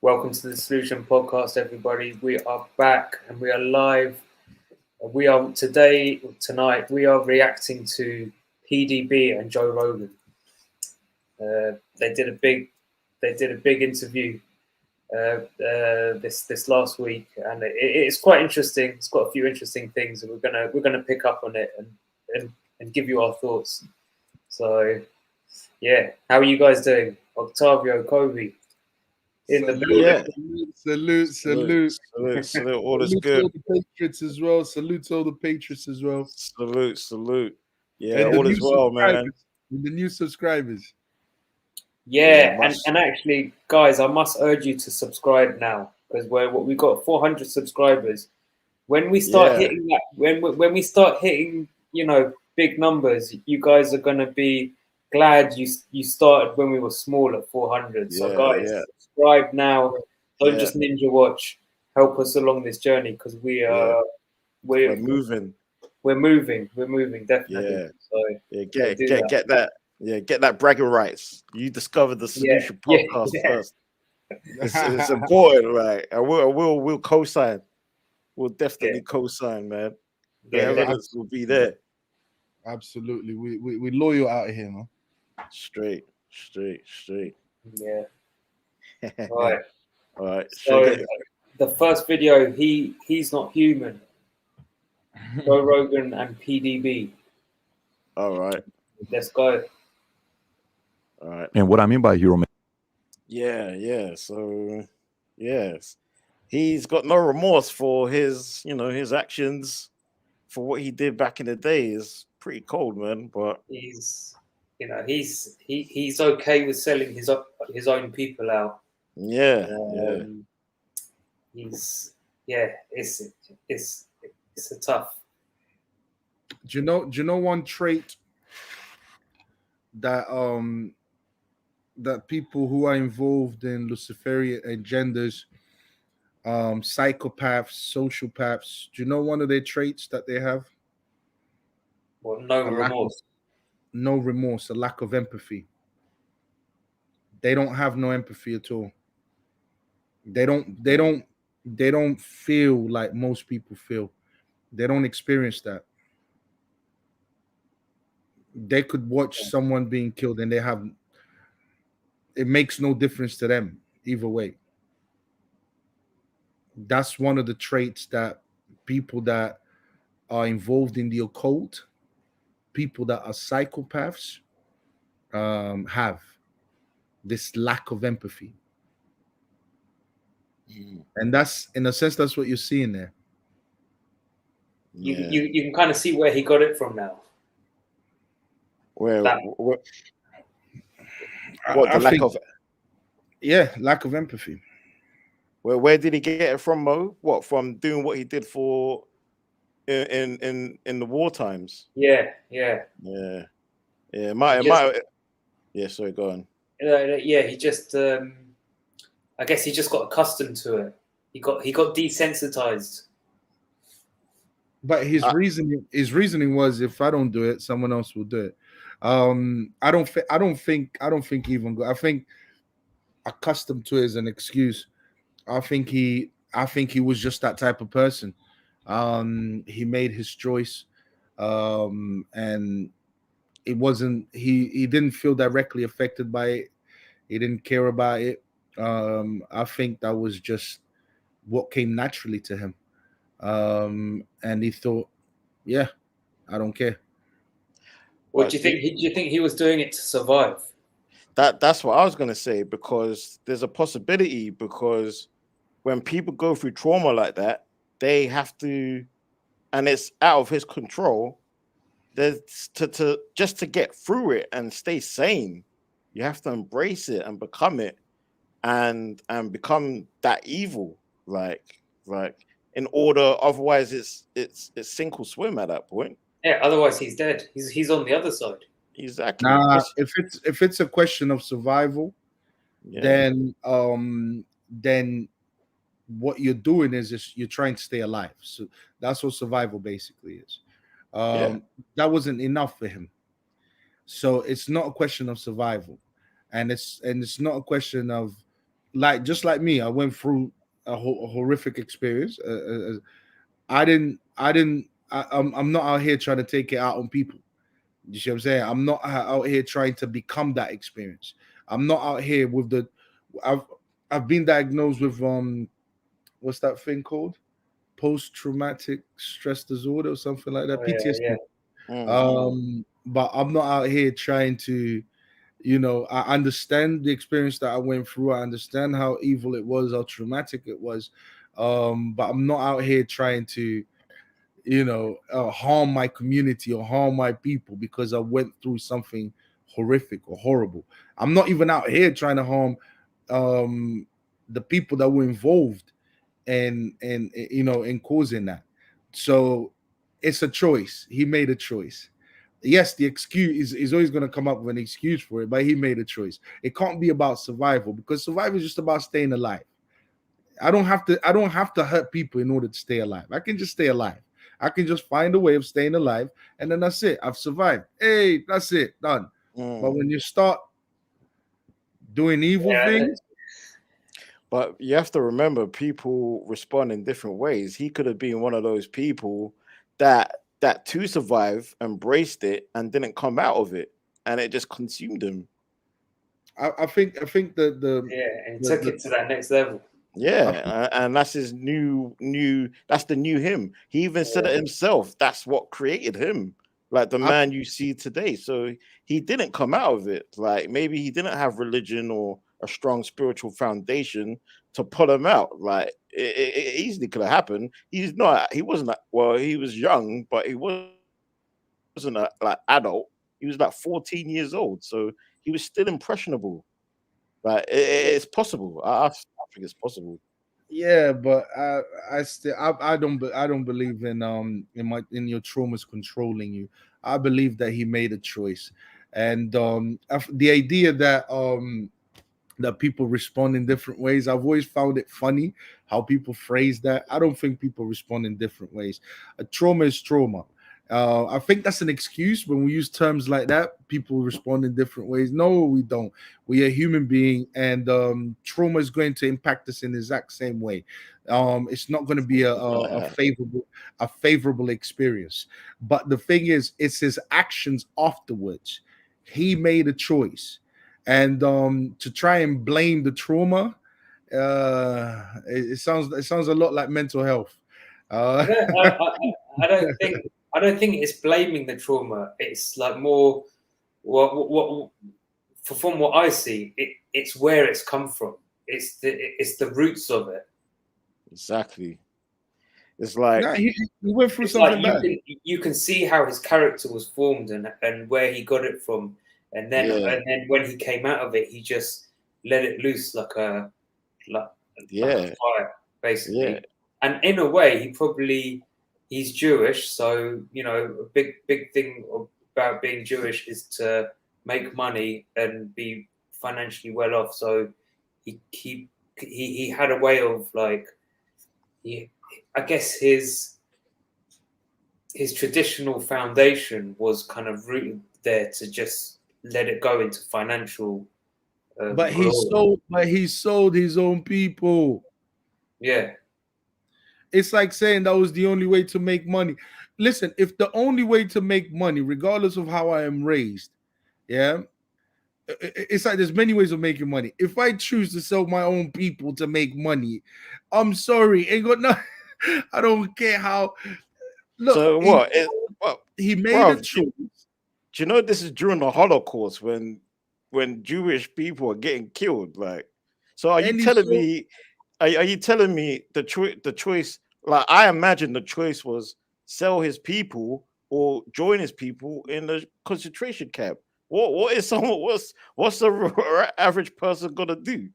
Welcome to the Solution Podcast, everybody. We are back and we are live. Tonight, we are reacting to PDB and Joe Rogan. They did a big interview this last week, and it's quite interesting. It's got a few interesting things, and we're gonna pick up on it and give you our thoughts. So, yeah, how are you guys doing, Octavio, Kobe? In the building. Salute. All is good. All the Patriots as well. Salute all the Patriots as well. Salute. Yeah, all is well, man. The new subscribers. Yeah, and actually, guys, I must urge you to subscribe now because we've got 400 subscribers. When we start hitting that, when we start hitting, big numbers, you guys are gonna be glad you started when we were small at 400. So guys, subscribe now. Don't just ninja watch. Help us along this journey because we're moving. We're moving definitely. Get that bragging rights. You discovered the Solution Podcast first. It's important, right? And we'll co-sign. We'll definitely co-sign, man. The evidence will be there. Absolutely. We loyal out here, man. Straight. Yeah. All right. So the first video, he's not human. Joe Rogan and PDB. All right. Let's go. All right. And what I mean by hero, yeah. So yes, he's got no remorse for his actions, for what he did back in the day. Is pretty cold, man. But he's okay with selling his own people out. It's a tough. Do you know one trait that that people who are involved in Luciferian agendas, psychopaths, sociopaths, do you know one of their traits that they have? Well, no remorse. No remorse, a lack of empathy. They don't have no empathy at all. They don't feel like most people feel. They don't experience that. They could watch someone being killed and it makes no difference to them either way. That's one of the traits that people that are involved in the occult, people that are psychopaths, have this lack of empathy. And that's, in a sense, that's what you're seeing there. You can kind of see where he got it from now. Lack of empathy. Where did he get it from, Mo? What, from doing what he did for in the war times? Yeah. Sorry, go on. He just I guess he just got accustomed to it. He got desensitized. But his reasoning was, if I don't do it, someone else will do it. I don't think even I think accustomed to it is an excuse. I think he was just that type of person. He made his choice, and it wasn't. He didn't feel directly affected by it. He didn't care about it. I think that was just what came naturally to him. And he thought, I don't care. What do you think? Do you think he was doing it to survive? That's what I was going to say, because there's a possibility, because when people go through trauma like that, they have to, and it's out of his control, there's to get through it and stay sane, you have to embrace it and become it, and become that evil, like in order. Otherwise, it's sink or swim at that point. Yeah. Otherwise, he's dead. He's on the other side. Exactly. Nah, if it's a question of survival, then what you're doing is just you're trying to stay alive. So that's what survival basically is. That wasn't enough for him. So it's not a question of survival, and it's not a question of like just like me, I went through a horrific experience. I'm not out here trying to take it out on people. You see what I'm saying? I'm not out here trying to become that experience. I'm not out here with the. I've I've been diagnosed with what's that thing called? Post-traumatic stress disorder or something like that. Oh, PTSD. yeah. But I'm not out here trying to, I understand the experience that I went through. I understand how evil it was, how traumatic it was. But I'm not out here trying to, harm my community or harm my people because I went through something horrific or horrible. I'm not even out here trying to harm the people that were involved and in causing that. So it's a choice. He made a choice. Yes, the excuse is always going to come up with an excuse for it, but he made a choice. It can't be about survival because survival is just about staying alive. I don't have to hurt people in order to stay alive. I can just stay alive. I can just find a way of staying alive, and then that's it. I've survived. Hey, that's it, done. But when you start doing evil things, but you have to remember, people respond in different ways. He could have been one of those people that to survive embraced it and didn't come out of it, and it just consumed him. I think the and took it to that next level. Yeah, and that's his new that's the new him. He even said it himself. That's what created him, like the man you see today. So he didn't come out of it. Like maybe he didn't have religion or a strong spiritual foundation to pull him out. Like it easily could have happened. He wasn't well, he was young, but he wasn't like adult. He was like 14 years old, so he was still impressionable. Like it's possible. I think it's possible. Yeah, but I don't believe in your traumas controlling you. I believe that he made a choice, and the idea that people respond in different ways. I've always found it funny how people phrase that. I don't think people respond in different ways. A trauma is trauma. I think that's an excuse when we use terms like that. People respond in different ways. No, we don't. We are human being, and trauma is going to impact us in the exact same way. It's not going to be a favorable experience. But the thing is, it's his actions afterwards. He made a choice, and to try and blame the trauma, it sounds a lot like mental health. I don't think it's blaming the trauma. It's like more from what I see, it's where it's come from. It's the roots of it. Exactly. It's like he went through something bad. You can see how his character was formed and where he got it from, and then when he came out of it, he just let it loose like a fire, basically. Yeah. And in a way, he's Jewish, so a big thing about being Jewish is to make money and be financially well off. So he had a way of I guess his traditional foundation was kind of rooted there to just let it go into financial. But he sold his own people. Yeah. It's like saying that was the only way to make money. Listen, if the only way to make money, regardless of how I am raised, it's like there's many ways of making money. If I choose to sell my own people to make money, I'm sorry, ain't got no. I don't care how. Look, so what? He made a choice. Do you know this is during the Holocaust when Jewish people are getting killed? Like, so are you telling me? Are you telling me the choice? Like, I imagine the choice was sell his people or join his people in the concentration camp. What's the average person gonna do?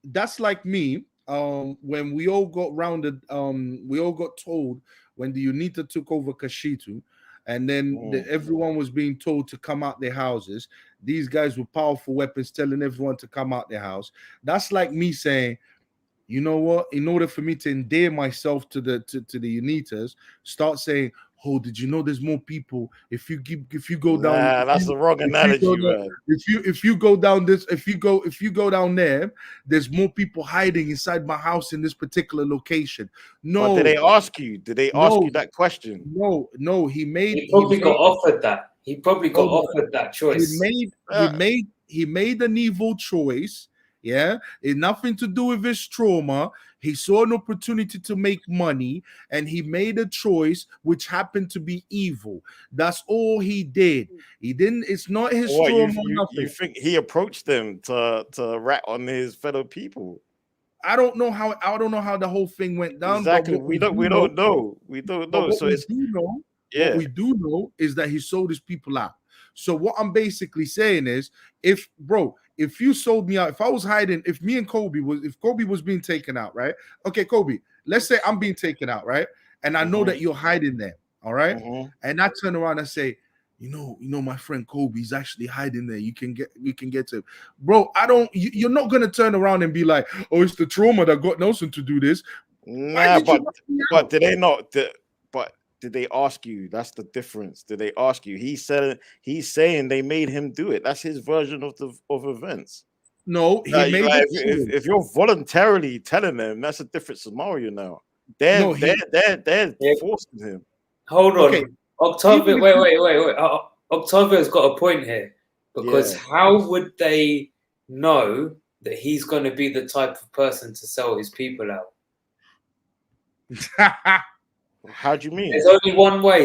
That's like me. When we all got rounded, we all got told when the UNITA took over Kashitu, and then everyone was being told to come out their houses. These guys with powerful weapons telling everyone to come out their house. That's like me saying, you know what? In order for me to endear myself to the UNITAs, start saying, oh, did you know there's more people if you go down? That's the wrong analogy, man. If you go down this, if you go down there, there's more people hiding inside my house in this particular location. No, but did they ask you? Did they ask you that question? No. He probably got offered that. He probably got offered that choice. He made an evil choice. Yeah, it nothing to do with his trauma. He saw an opportunity to make money, and he made a choice which happened to be evil. That's all he did. He didn't. It's not his trauma. You think he approached them to rat on his fellow people? I don't know how the whole thing went down. Exactly. We don't know. So what we do know is that he sold his people out. So what I'm basically saying is, if you sold me out, if I was hiding, if Kobe was being taken out, right? Okay, Kobe, let's say I'm being taken out, right? And I know that you're hiding there, all right? And I turn around and say, you know, my friend Kobe's actually hiding there. You can get to him. Bro, you're not gonna turn around and be like, oh, it's the trauma that got Nelson to do this. Nah, but did they not? But did they ask you? That's the difference. Did they ask you? He's saying they made him do it. That's his version of events. No, if you're voluntarily telling them, that's a different scenario now. They're forcing him. Hold on. Okay. Octavio, wait. Octavio's got a point here, because how would they know that he's going to be the type of person to sell his people out? How do you mean? There's only one way,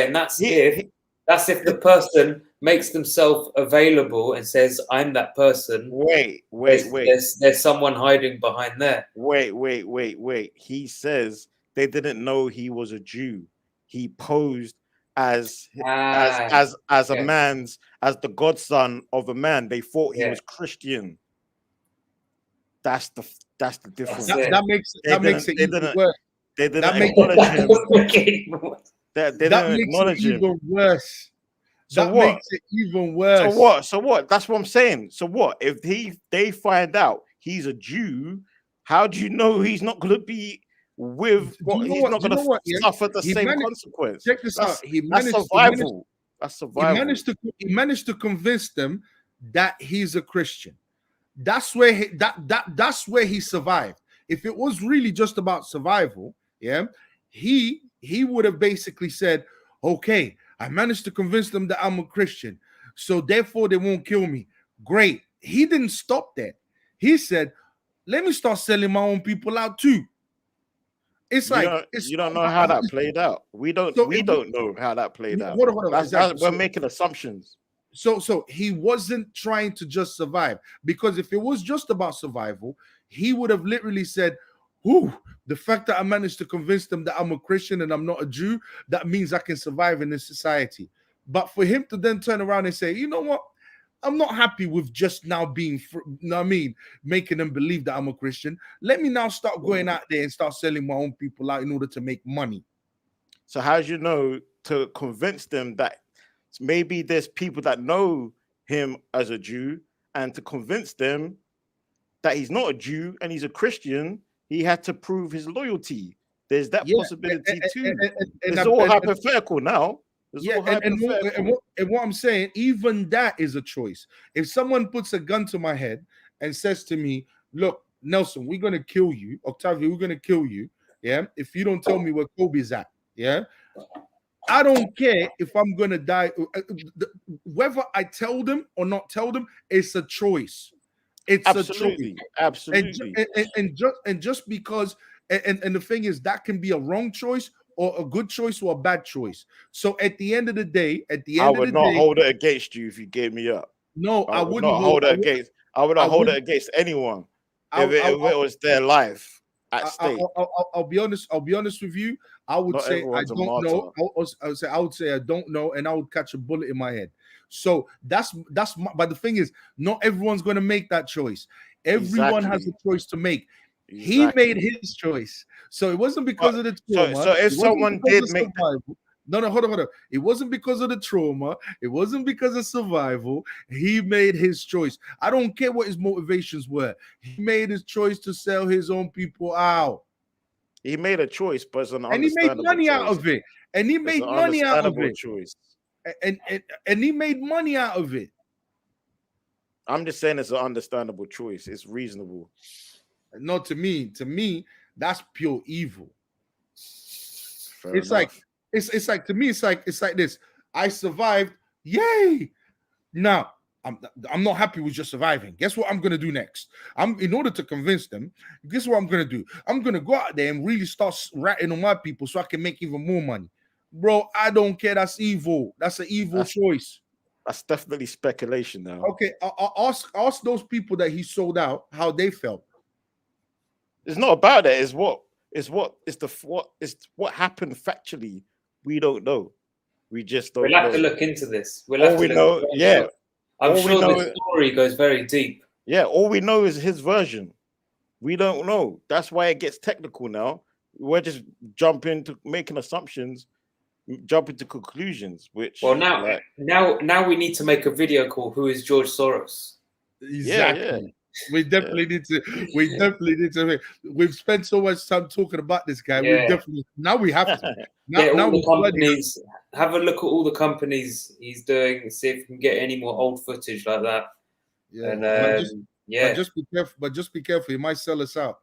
and that's if the person makes themselves available and says, "I'm that person." Wait. There's someone hiding behind there. Wait. He says they didn't know he was a Jew. He posed as the godson of a man. They thought he was Christian. That's the difference. That makes it even worse. They didn't acknowledge him. They didn't acknowledge him. Even worse. That makes it even worse. So what? That's what I'm saying. So what? If they find out he's a Jew, how do you know he's not going to be with he's not going to suffer the same consequence? Check this out. That's survival. That's survival. He managed to convince them that he's a Christian. That's where he survived. If it was really just about survival, he would have basically said, okay, I managed to convince them that I'm a Christian, so therefore they won't kill me. Great. He didn't stop there. He said, let me start selling my own people out too. It's you don't know how that played out. We don't know how that played out. Hold on. We're making assumptions. So he wasn't trying to just survive, because if it was just about survival, he would have literally said, "Ooh, the fact that I managed to convince them that I'm a Christian and I'm not a Jew, that means I can survive in this society." But for him to then turn around and say, "You know what? I'm not happy with just now being, making them believe that I'm a Christian. Let me now start going out there and start selling my own people out in order to make money." So how do you know to convince them that maybe there's people that know him as a Jew, and to convince them that he's not a Jew and he's a Christian, he had to prove his loyalty? There's that possibility too. It's all hypothetical now. And what I'm saying, even that is a choice. If someone puts a gun to my head and says to me, "Look, Nelson, we're gonna kill you, Octavio, we're gonna kill you, if you don't tell me where Kobe's at, I don't care if I'm gonna die. Whether I tell them or not tell them, it's a choice. It's a choice. Absolutely. And just because, and the thing is, that can be a wrong choice or a good choice or a bad choice. So at the end of the day, I would not hold it against you if you gave me up. No, I wouldn't hold it against. I would not hold it against anyone if it was their life at stake. I'll be honest with you. I would say I don't know. I would say I don't know, and I would catch a bullet in my head. So that's but the thing is, not everyone's going to make that choice. Everyone has a choice to make. He made his choice, so it wasn't because of the trauma. So if someone did make no, hold on. It wasn't because of the trauma. It wasn't because of survival. He made his choice. I don't care what his motivations were. He made his choice to sell his own people out. He made a choice, but it's an and he made understandable money choice. out of it. And he made money out of it. Choice. And he made money out of it. I'm just saying it's an understandable choice. It's reasonable. No, to me, that's pure evil. Fair it's enough. like it's like to me, it's like this. I survived, yay! Now I'm not happy with just surviving. Guess what I'm gonna do next? In order to convince them, guess what I'm gonna do? I'm gonna go out there and really start ratting on my people so I can make even more money. Bro, I don't care. That's evil. That's an evil choice. That's definitely speculation now. Okay, ask those people that he sold out how they felt. It's not about that. It's what happened factually. We don't know. We just don't. We'll have to look into this. I'm sure the story goes very deep. Yeah, all we know is his version. We don't know. That's why it gets technical now. We're just jumping to making assumptions, jumping to conclusions. Which now we need to make a video called "Who is George Soros?" Exactly. Yeah. We definitely need to. We've spent so much time talking about this guy. We definitely now we have to. Now the companies. Have a look at all the companies he's doing. See if we can get any more old footage like that. Yeah, and, But just be careful. But just be careful. He might sell us out.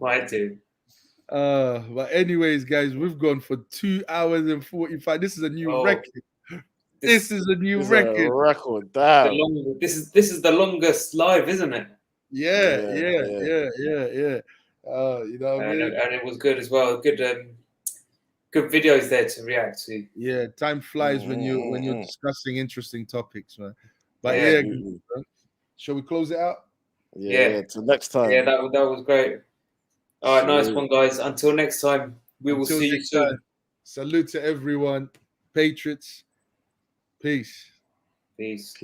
Might do. But anyways, guys, we've gone for 2 hours and 45. This is a new record. This is a new record. Damn. This is the longest live, isn't it? Yeah. You know what I mean? And it was good as well. Good videos there to react to. Yeah, time flies when you're discussing interesting topics, man. But shall we close it out? Yeah. Till next time. Yeah, that was great. All right, nice one, guys. Until next time, we will see you soon. Salute to everyone, Patriots. Peace. Peace.